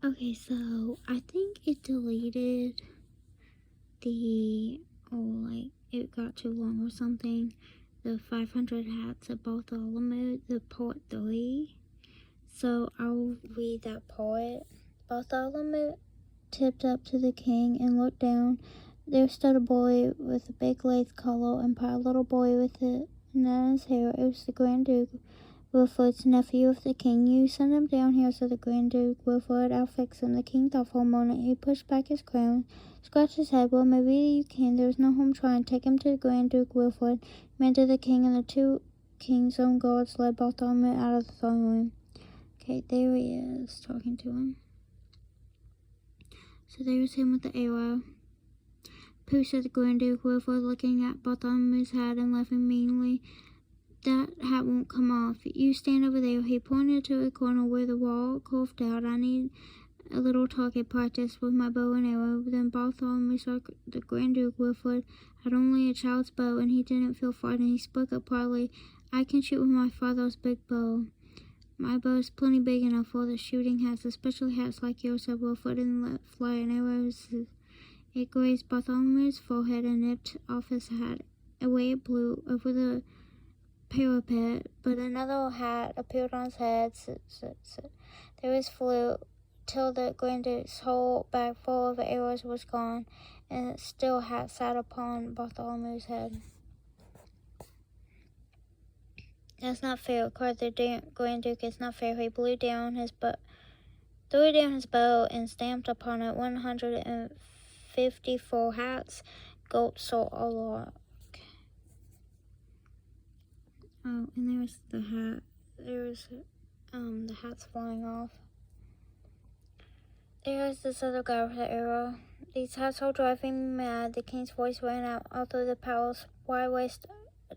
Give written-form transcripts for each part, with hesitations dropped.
Okay, so I think it deleted it got too long or something. The 500 hats of Bartholomew, the part 3. So I'll read that part. Bartholomew tipped up to the king and looked down. There stood a boy with a big lace collar and a little boy with it in his hair. It was the Grand Duke Wilfrid's nephew of the king. You send him down here, said the Grand Duke Wilfrid. I'll fix him. The king thought for a moment. He pushed back his crown, scratched his head. Well, maybe you can. There's no harm trying. Take him to the Grand Duke Wilfrid, commanded the king, and the two king's own guards led Bartholomew out of the throne room. Okay, there he is, talking to him. So there's him with the arrow. Pooh, said the Grand Duke Wilfrid, looking at Bartholomew's hat and laughing meanly. That hat won't come off. You stand over there. He pointed to a corner where the wall curved out. I need a little target practice with my bow and arrow. Then Bartholomew saw the Grand Duke Wilfrid had only a child's bow, and he didn't feel frightened. He spoke up proudly. I can shoot with my father's big bow. My bow is plenty big enough for the shooting hats, especially hats like yours, said Wilfrid, and let fly an arrow. It grazed Bartholomew's forehead and nipped off his hat. Away it blew over the parapet, but another hat appeared on his head. There it flew till the Grand Duke's whole bag full of arrows was gone, and a still hat sat upon Bartholomew's head. That's not fair, cried the Grand Duke. It's not fair. He threw down his bow and stamped upon it 154 hats, gold, salt, a lot. Oh, and there's the hat. There's the hats flying off. There's this other guy with the arrow. These hats are driving me mad. The king's voice rang out through the palace. Why waste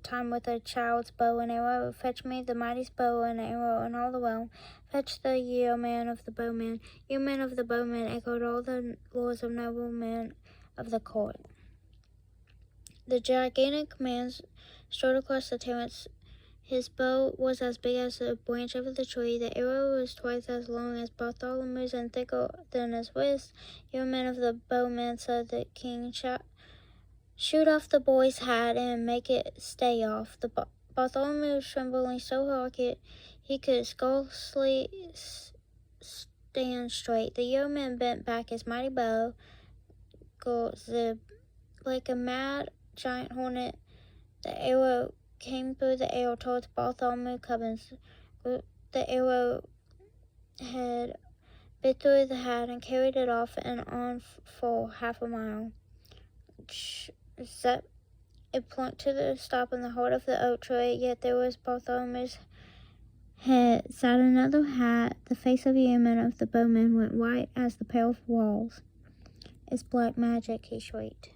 time with a child's bow and arrow? Fetch me the mightiest bow and arrow in all the realm. Fetch the yeoman of the bowman. Yeoman of the bowman, echoed all the lords of noblemen of the court. The gigantic man strode across the terrace. His bow was as big as a branch of the tree. The arrow was twice as long as Bartholomew's and thicker than his wrist. Yeoman of the bowman, said the king, shoot off the boy's hat and make it stay off. Bartholomew was trembling so hard he could scarcely stand straight. The yeoman bent back his mighty bow, zib, like a mad giant hornet. The arrow came through the air towards Bartholomew Cubbins. The arrow had bit through the hat and carried it off and on for half a mile. It plunked to the stop in the heart of the oak tree, yet there was Bartholomew's head sat another hat. The face of the yeoman of the bowman went white as the pale walls. It's black magic, he shrieked.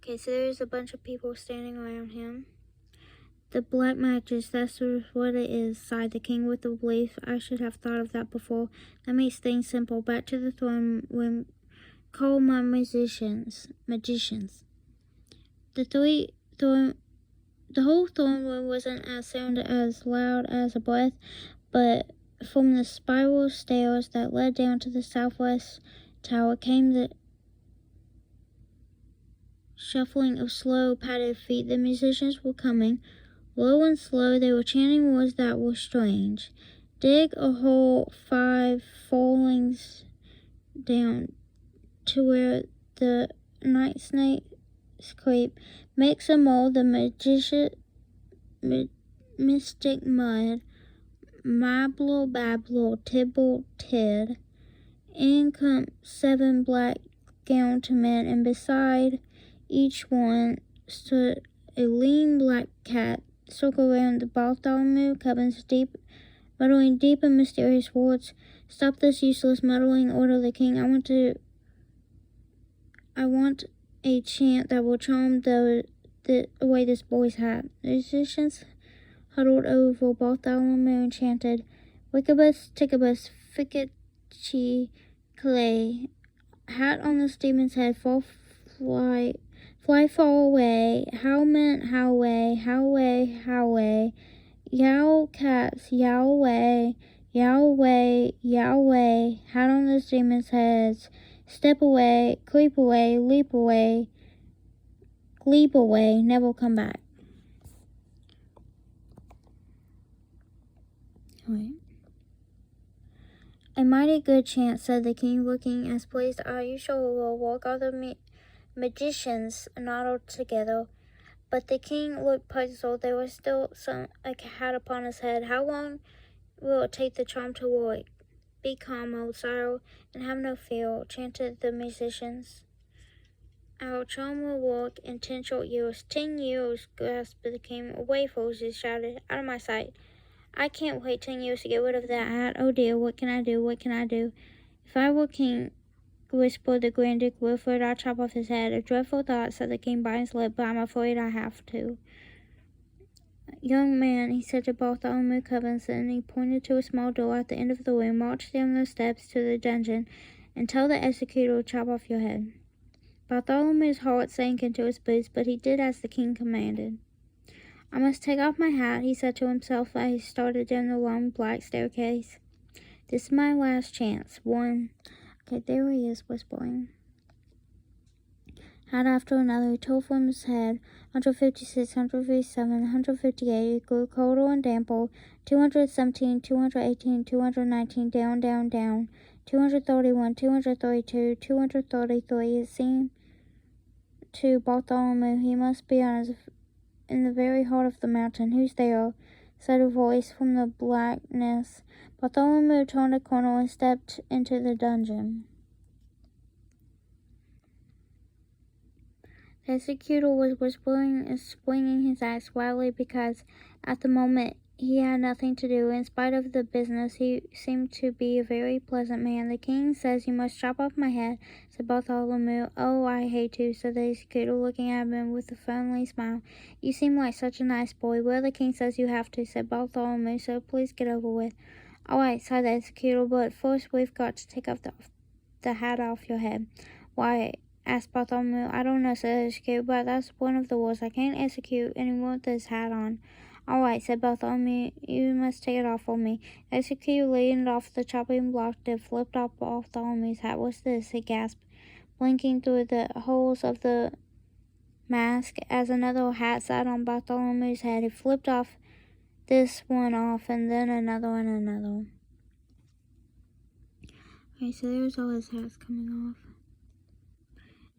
Okay, so there's a bunch of people standing around him. The black magic, that's what it is, sighed the king with relief. I should have thought of that before. That makes things simple. Back to the throne room. Call my magicians. The whole throne room wasn't as loud as a breath, but from the spiral stairs that led down to the southwest tower came the shuffling of slow, padded feet. The musicians were coming. Low and slow, they were chanting words that were strange. Dig a hole 5 furlongs down to where the night snakes creep. Make some mold, the mystic mud. Mabble, babble, tibble, tid. In come 7 black gowned men, and beside each one stood a lean black cat, circled around the Bartholomew Cubbins, muttering deep and mysterious words. Stop this useless muttering, ordered the king. I want a chant that will charm away this boy's hat. The musicians huddled over Bartholomew and chanted, Wickabus, tickabus, fickachi, clay. Hat on the steeman's head, fly far away. How meant how way, how way, how way. Yow cats, yow away. Yahweh, Yahweh, hat on those demons' heads. Step away, creep away, leap away, never come back. Wait. A mighty good chance, said the king, looking as pleased. Are you sure will work? All the magicians nodded together. But the king looked puzzled. There was still a hat upon his head. How long will it take the charm to work? Be calm, old sire, and have no fear, chanted the musicians. Our charm will work in 10 short years. 10 years, gasped the king. Away, fools, he shouted. Out of my sight. I can't wait 10 years to get rid of that hat. Oh dear, what can I do? What can I do? If I were king, whispered the Grand Duke Wilfred, I'd chop off his head. A dreadful thought, said the king by his lip, but I'm afraid I have to. Young man, he said to Bartholomew Cubbins, and he pointed to a small door at the end of the room. March down those steps to the dungeon, and tell the executor to chop off your head. Bartholomew's heart sank into his boots, but he did as the king commanded. I must take off my hat, he said to himself as he started down the long black staircase. This is my last chance. One. Okay, there he is, whispering. Hat after another, he tore from his head. 156, 157, 158. It grew colder and damper. 217, 218, 219. Down, down, down. 231, 232, 233. It seemed to Bartholomew he must be in the very heart of the mountain. Who's there? Said a voice from the blackness. Bartholomew turned a corner and stepped into the dungeon. The executor was whispering and swinging his axe wildly because at the moment he had nothing to do. In spite of the business, he seemed to be a very pleasant man. The king says you must chop off my head, said Bartholomew. Oh, I hate to, said the executor, looking at him with a friendly smile. You seem like such a nice boy. Well, the king says you have to, said Bartholomew, so please get over with. All right, sighed the executor, but first we've got to take off the hat off your head. Why? Asked Bartholomew. I don't know, said the executor, but that's one of the rules. I can't execute anyone with this hat on. All right, said Bartholomew, you must take it off for me. The executor leaned off the chopping block that flipped off Bartholomew's hat. What's this? He gasped, blinking through the holes of the mask as another hat sat on Bartholomew's head. He flipped off this one off, and then another and another. Okay, so there's all his hats coming off.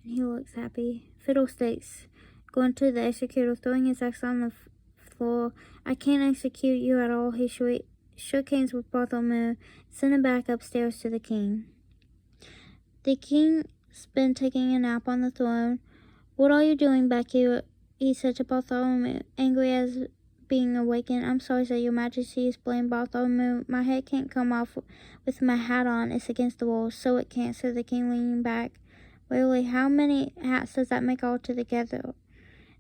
And he looks happy. Fiddlesticks, going to the executor, throwing his axe on the floor. I can't execute you at all, he shook hands with Bartholomew, sent him back upstairs to the king. The king's been taking a nap on the throne. What are you doing back here? He said to Bartholomew, angry as being awakened. I'm sorry, said your majesty, explained Bartholomew. My head can't come off with my hat on. It's against the rules. So it can't, said the king, leaning back. Really, how many hats does that make altogether?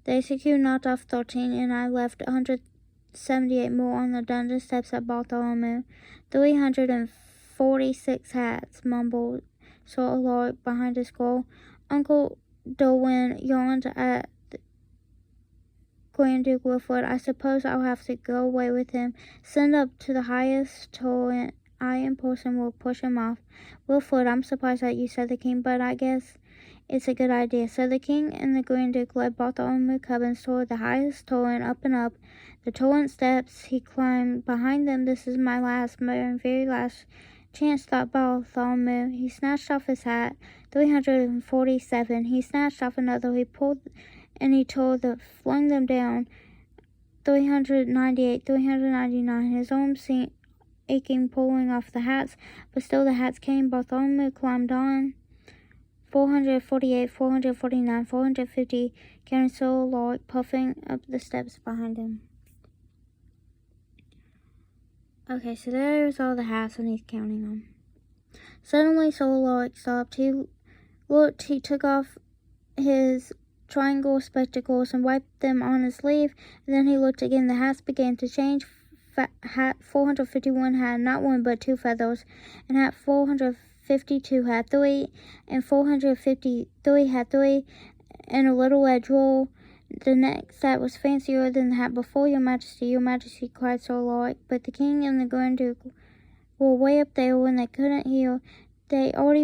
The executioner knocked off 13, and I left 178 more on the dungeon steps at Bartholomew. 346 hats, mumbled Sir Alaric behind his scroll. Uncle Derwin yawned at Grand Duke Wilfred. I suppose I'll have to go away with him. Send up to the highest turret. I in person will push him off. Wilfred, I'm surprised at you, said the king, but I guess it's a good idea. So the king and the Grand Duke led Bartholomew Cubbins toward the highest torrent, up and up. The torrent steps he climbed behind them. This is my very last chance, thought Bartholomew. He snatched off his hat. 347. He snatched off another. He pulled and he flung them down. 398, 399. His arms seemed aching, pulling off the hats, but still the hats came. Bartholomew climbed on. 448, 449, 450, carrying Sir Alaric puffing up the steps behind him. Okay, so there's all the hats and he's counting them. Suddenly Sir Alaric stopped. He looked, he took off his triangle spectacles and wiped them on his sleeve, and then he looked again. The hats began to change. Hat 451 had not one but two feathers, and hat 452 had three, and 453 had three, and a little edge roll. The next hat was fancier than the hat before. Your majesty, cried Sir Alaric. But the king and the Grand Duke were way up there when they couldn't heal. They already